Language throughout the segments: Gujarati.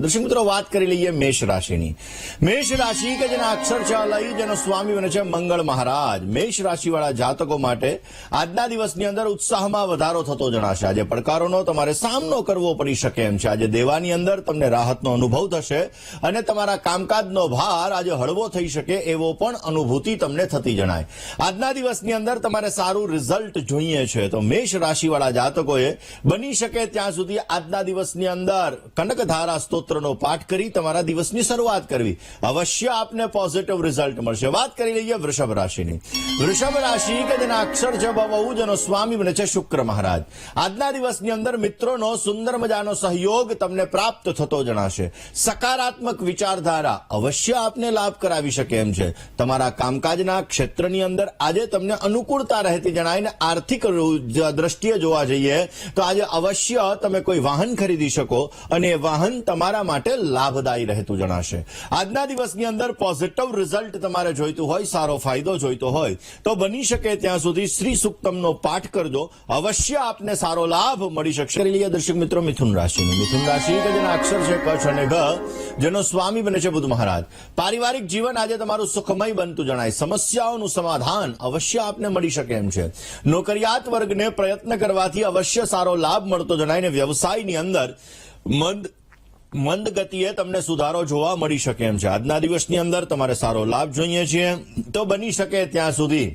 દર્શક મિત્રો, વાત કરી લઈએ મેષ રાશિની. મેષ રાશિ કે જેના અક્ષર છે લઈ, જેનો સ્વામી બને છે મંગળ મહારાજ. મેષ રાશિવાળા જાતકો માટે આજના દિવસની અંદર ઉત્સાહમાં વધારો થતો જણાશે. આજે પડકારોનો તમારે સામનો કરવો પડી શકે એમ છે. આજે દેવાની અંદર તમને રાહતનો અનુભવ થશે અને તમારા કામકાજનો ભાર આજે હળવો થઈ શકે એવો પણ અનુભૂતિ તમને થતી જણાય. આજના દિવસની અંદર તમારે સારું રિઝલ્ટ જોઈએ છે તો મેષ રાશિવાળા જાતકોએ બની શકે ત્યાં સુધી આજના દિવસની અંદર કનકધારા સ્તોત્રનો પાઠ કરી તમારા દિવસની શરૂઆત કરવી. અવશ્ય આપને પોઝિટિવ રિઝલ્ટ મળશે. વાત કરી લઈએ વૃષભ રાશિની. વૃષભ રાશિ કે જેના અક્ષર છે બહુ, જેનો સ્વામી બને છે શુક્ર મહારાજ. આજના દિવસની અંદર મિત્રોનો સુંદર મજાનો સહયોગ તમને પ્રાપ્ત થતો જણાશે. સકારાત્મક વિચારધારા અવશ્ય આપને લાભ કરાવી શકે એમ છે. તમારા કામકાજના ક્ષેત્રની અંદર આજે તમને અનુકૂળતા રહેતી જણાય ને આર્થિક દ્રષ્ટિએ જોવા જઈએ તો આજે અવશ્ય તમે કોઈ વાહન ખરીદી શકો અને એ વાહન તમારા માટે લાભદાયી રહેતું જણાશે. આજના દિવસની અંદર પોઝિટિવ રિઝલ્ટ તમારે જોઈતું હોય, સારો ફાયદો જોઈતો હોય તો બની શકે ત્યાં સુધી શ્રી સુક્તમનો પાઠ કરજો. અવશ્ય આપને સારો લાભ મળી શકશે. કરી લઈએ દર્શક મિત્રો મિથુન રાશિની. મિથુન રાશિ કે જેના અક્ષર છે કચ્છ અને ઘ, જેનો સ્વામી બને છે બુધ મહારાજ. પારિવારિક જીવન આજે તમારું સુખમય બનતું જણાય. સમસ્યાઓનું સમાધાન અવશ્ય આપને મળી શકે એમ છે. નોકરિયાત વર્ગને પ્રયત્ન કરવાથી અવશ્ય સારો લાભ મળતો જણાય ને વ્યવસાયની અંદર મંદ ગતિએ તમને સુધારો જોવા મળી શકે એમ છે. આજના દિવસની અંદર તમારે સારો લાભ જોઈએ છે તો બની શકે ત્યાં સુધી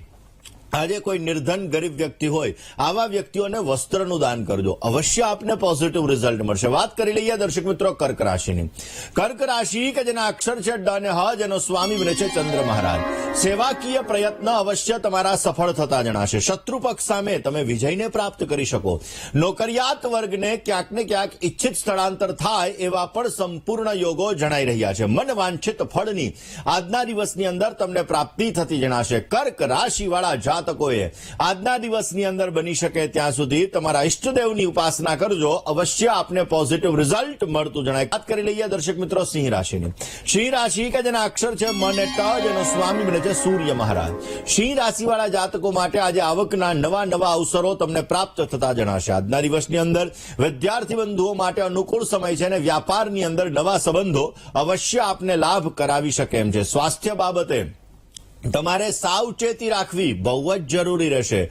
આજે કોઈ નિર્ધન ગરીબ વ્યક્તિ હોય આવા વ્યક્તિઓને વસ્ત્રનું દાન કરજો. અવશ્ય આપને પોઝિટિવ રિઝલ્ટ મળશે. વાત કરી લઈએ દર્શક મિત્રો કર્ક રાશિની. કર્ક રાશિ કે જેના અક્ષર છે ડ અને હ, જેનો સ્વામી બને છે ચંદ્ર મહારાજ. સેવાકીય પ્રયત્ન અવશ્ય તમારા સફળ થતા જણાશે. શત્રુ પક્ષ સામે તમે વિજયને પ્રાપ્ત કરી શકો. નોકરિયાત વર્ગને ક્યાંક ને ક્યાંક ઈચ્છિત સ્થળાંતર થાય એવા પણ સંપૂર્ણ યોગો જણાઈ રહ્યા છે. મન વાંછિત ફળની આજના દિવસની અંદર તમને પ્રાપ્તિ થતી જણાશે. કર્ક રાશિવાળા જાતકોએ આજના દિવસની અંદર બની શકે ત્યાં સુધી તમારા ઈષ્ટદેવની ઉપાસના કરજો. અવશ્ય આપને પોઝિટિવ રિઝલ્ટ મળતું જણાય. વાત કરી લઈએ દર્શક મિત્રો સિંહ રાશિની. સિંહ રાશિ કે જેના અક્ષર છે મ અને ટ, જેનો સ્વામી બને છે સૂર્ય મહારાજ. સિંહ રાશિવાળા જાતકો માટે આજે આવકના નવા અવસરો તમને પ્રાપ્ત થતા જણાશે. આજના દિવસની અંદર વિદ્યાર્થી બંધુઓ માટે અનુકૂળ સમય છે અને વ્યાપારની અંદર નવા સંબંધો અવશ્ય આપને લાભ કરાવી શકે એમ છે. સ્વાસ્થ્ય બાબતે તમારે સાવચેતી રાખવી બહુ જ જરૂરી રહેશે.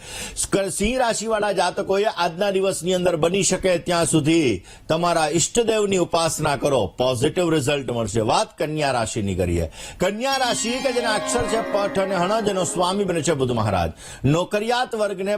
સિંહ રાશિવાળા જાતકોએ આજના દિવસની અંદર બની શકે ત્યાં સુધી તમારા ઈષ્ટદેવની ઉપાસના કરો. પોઝિટિવ રિઝલ્ટ મળશે. વાત કન્યા રાશિની કરીએ. કન્યા રાશિ કે જેના અક્ષર છે પઠ અને હણ, જેનો સ્વામી બને છે બુધ મહારાજ. નોકરિયાત વર્ગને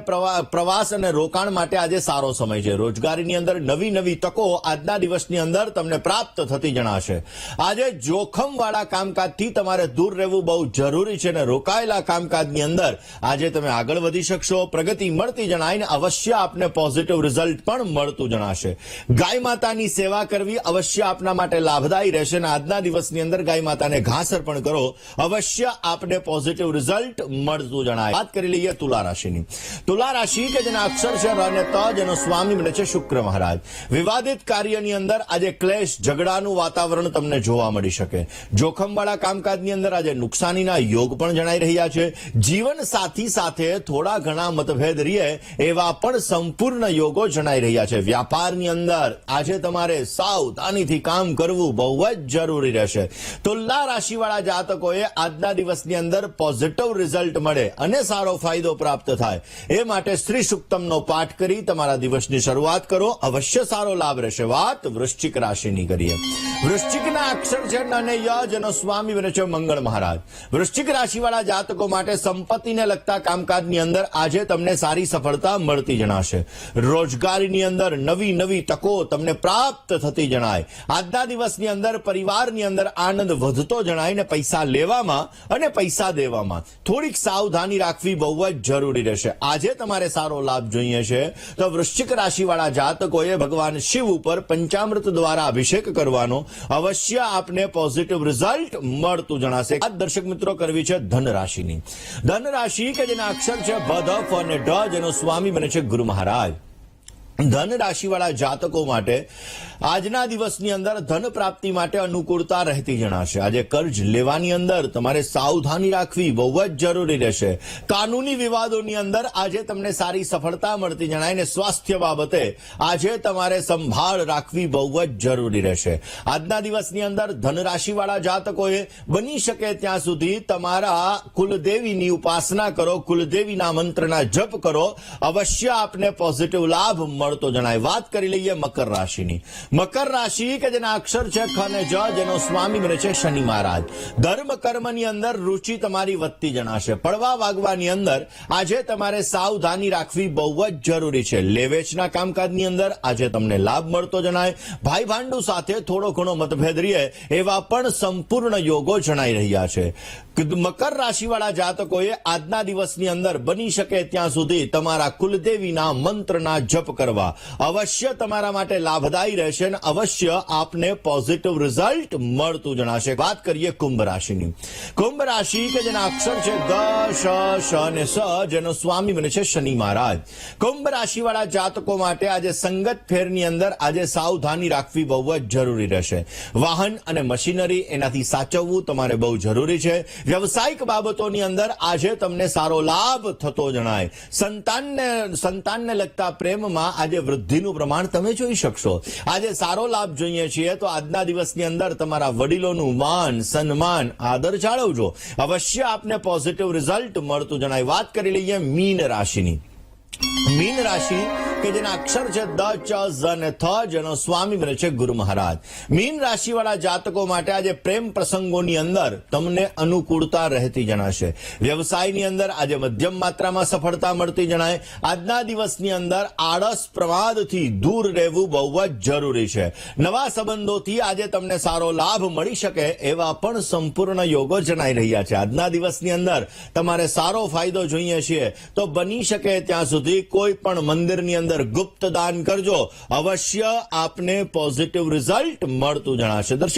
પ્રવાસ અને રોકાણ માટે આજે સારો સમય છે. રોજગારીની અંદર નવી તકો આજના દિવસની અંદર તમને પ્રાપ્ત થતી જણાશે. આજે જોખમવાળા કામકાજથી તમારે દૂર રહેવું બહુ જરૂરી છે. રોકાયેલા કામકાજની અંદર આજે તમે આગળ વધી શકશો. પ્રગતિ મળતી જણાય ને અવશ્ય આપને પોઝિટિવ રિઝલ્ટ પણ મળતું જણાશે. ગાય માતાની સેવા કરવી અવશ્ય આપના માટે લાભદાયી રહેશે અને આજના દિવસની અંદર ગાય માતાને ઘાસ અર્પણ કરો. અવશ્ય આપને પોઝિટિવ રિઝલ્ટ મળતું જણાય. વાત કરી લઈએ તુલા રાશિની. તુલા રાશિ કે જેના અક્ષર છે ર અને ત, જેનો સ્વામી બને છે શુક્ર મહારાજ. વિવાદિત કાર્યની અંદર આજે ક્લેશ ઝઘડાનું વાતાવરણ તમને જોવા મળી શકે. જોખમવાળા કામકાજની અંદર આજે નુકસાનીના યોગ પણ જણાઈ રહ્યા છે. જીવન સાથી સાથે થોડા ઘણા મતભેદ રહે એવા પણ સંપૂર્ણ યોગો જણાઈ રહ્યા છે. વ્યાપારની અંદર આજે તમારે સાવધાનીથી કામ કરવું બહુ જ જરૂરી રહેશે. તુલા રાશિવાળા જાતકોએ આજના દિવસની અંદર પોઝિટિવ રિઝલ્ટ મળે અને સારો ફાયદો પ્રાપ્ત થાય એ માટે શ્રી સુક્તમનો પાઠ કરી તમારા દિવસની શરૂઆત કરો. અવશ્ય સારો લાભ રહેશે. વાત વૃશ્ચિક રાશિની કરીએ. વૃશ્ચિકના અક્ષર છે ન અને ય, જેનો સ્વામી બને છે મંગળ મહારાજ. વૃશ્ચિક રાશિવાળા જાતકો માટે સંપત્તિને લગતા કામકાજની અંદર આજે તમને સારી સફળતા મળતી જણાશે. રોજગારીની અંદર નવી તકો તમને પ્રાપ્ત થતી જણાય. આજના દિવસની અંદર પરિવારની અંદર આનંદ વધતો જણાય ને પૈસા લેવામાં અને પૈસા દેવામાં થોડીક સાવધાની રાખવી બહુ જ જરૂરી રહેશે. આજે તમારે સારો લાભ જોઈએ છે તો વૃશ્ચિક રાશિવાળા જાતકોએ ભગવાન શિવ ઉપર પંચામૃત દ્વારા અભિષેક કરવાનો. અવશ્ય આપને પોઝિટિવ રિઝલ્ટ મળતું જણાશે. આ દર્શક મિત્રો કરવી છે ધન રાશિની. ધન રાશિ કે જેના અક્ષર છે ભ, ધ, ફ અને ઢ, જેનો સ્વામી બને છે ગુરુ મહારાજ. ધન રાશિવાળા જાતકો માટે આજના દિવસની અંદર ધન પ્રાપ્તિ માટે અનુકૂળતા રહેતી જણાશે. આજે કર્જ લેવાની અંદર તમારે સાવધાની રાખવી બહુ જ જરૂરી રહેશે. કાનૂની વિવાદોની અંદર આજે તમને સારી સફળતા મળતી જણાય ને સ્વાસ્થ્ય બાબતે આજે તમારે સંભાળ રાખવી બહુ જ જરૂરી રહેશે. આજના દિવસની અંદર ધન રાશિવાળા જાતકોએ બની શકે ત્યાં સુધી તમારા કુલદેવીની ઉપાસના કરો, કુલદેવીના મંત્રના જપ કરો, અવશ્ય આપને પોઝિટિવ લાભ મળતો જણાય. વાત કરી લઈએ મકર રાશિની. મકર રાશિ કે જેના અક્ષર છે ખ અને જ, જેનો સ્વામી બને છે શનિ મહારાજ. ધર્મ કર્મની અંદર રુચિ તમારી વધતી જણાશે. પડવા વાગવાની અંદર આજે તમારે સાવધાની રાખવી બહુ જ જરૂરી છે. લેવેચના કામકાજની અંદર આજે તમને લાભ મળતો જણાય. ભાઈ ભાંડુ સાથે થોડો ઘણો મતભેદ રહે એવા પણ સંપૂર્ણ યોગો જણાઈ રહ્યા છે. મકર રાશિવાળા જાતકોએ આજના દિવસની અંદર બની શકે ત્યાં સુધી તમારા કુલદેવીના મંત્રના જપ કરવા અવશ્ય તમારા માટે લાભદાયી રહેશે અને અવશ્ય આપને પોઝિટિવ રિઝલ્ટ મળતું જણાશે. વાત કરીએ કુંભ રાશિની. કુંભ રાશિ કે જેના અક્ષર છે ગ, શ, અને સ, જેનો સ્વામી બને છે શનિ મહારાજ. કુંભ રાશિવાળા જાતકો માટે આજે સંગત ફેરની અંદર આજે સાવધાની રાખવી બહુ જ જરૂરી રહેશે. વાહન અને મશીનરી એનાથી સાચવવું તમારે બહુ જરૂરી છે. વ્યવસાયિક બાબતોની અંદર આજે તમને સારો લાભ થતો જણાય. સંતાનને લગતા પ્રેમમાં આજે વૃદ્ધિનું પ્રમાણ તમે જોઈ શકશો. આજે સારો લાભ જોઈએ છીએ તો આજના દિવસની અંદર તમારા વડીલોનું માન, સન્માન, આદર જાળવજો. અવશ્ય આપને પોઝિટિવ રિઝલ્ટ મળતું જણાય. વાત કરી લઈએ મીન રાશિની. મીન રાશિ કે જેના અક્ષર છે દ, ચ, ઝ અને થ, જેનો સ્વામી બને છે ગુરુ મહારાજ. મીન રાશિવાળા જાતકો માટે આજે પ્રેમ પ્રસંગોની અંદર તમને અનુકૂળતા રહેતી જણાશે. વ્યવસાયની અંદર આજે મધ્યમ માત્રામાં સફળતા મળતી જણાય. આજના દિવસની અંદર આળસ પ્રમાદથી દૂર રહેવું બહુ જ જરૂરી છે. નવા સંબંધોથી આજે તમને સારો લાભ મળી શકે એવા પણ સંપૂર્ણ યોગો જણાઈ રહ્યા છે. આજના દિવસની અંદર તમારે સારો ફાયદો જોઈએ છીએ તો બની શકે ત્યાં સુધી કોઈ પણ મંદિરની અંદર ગુપ્ત દાન કરજો. અવશ્ય આપને પોઝિટિવ રિઝલ્ટ મળતું જણાશે.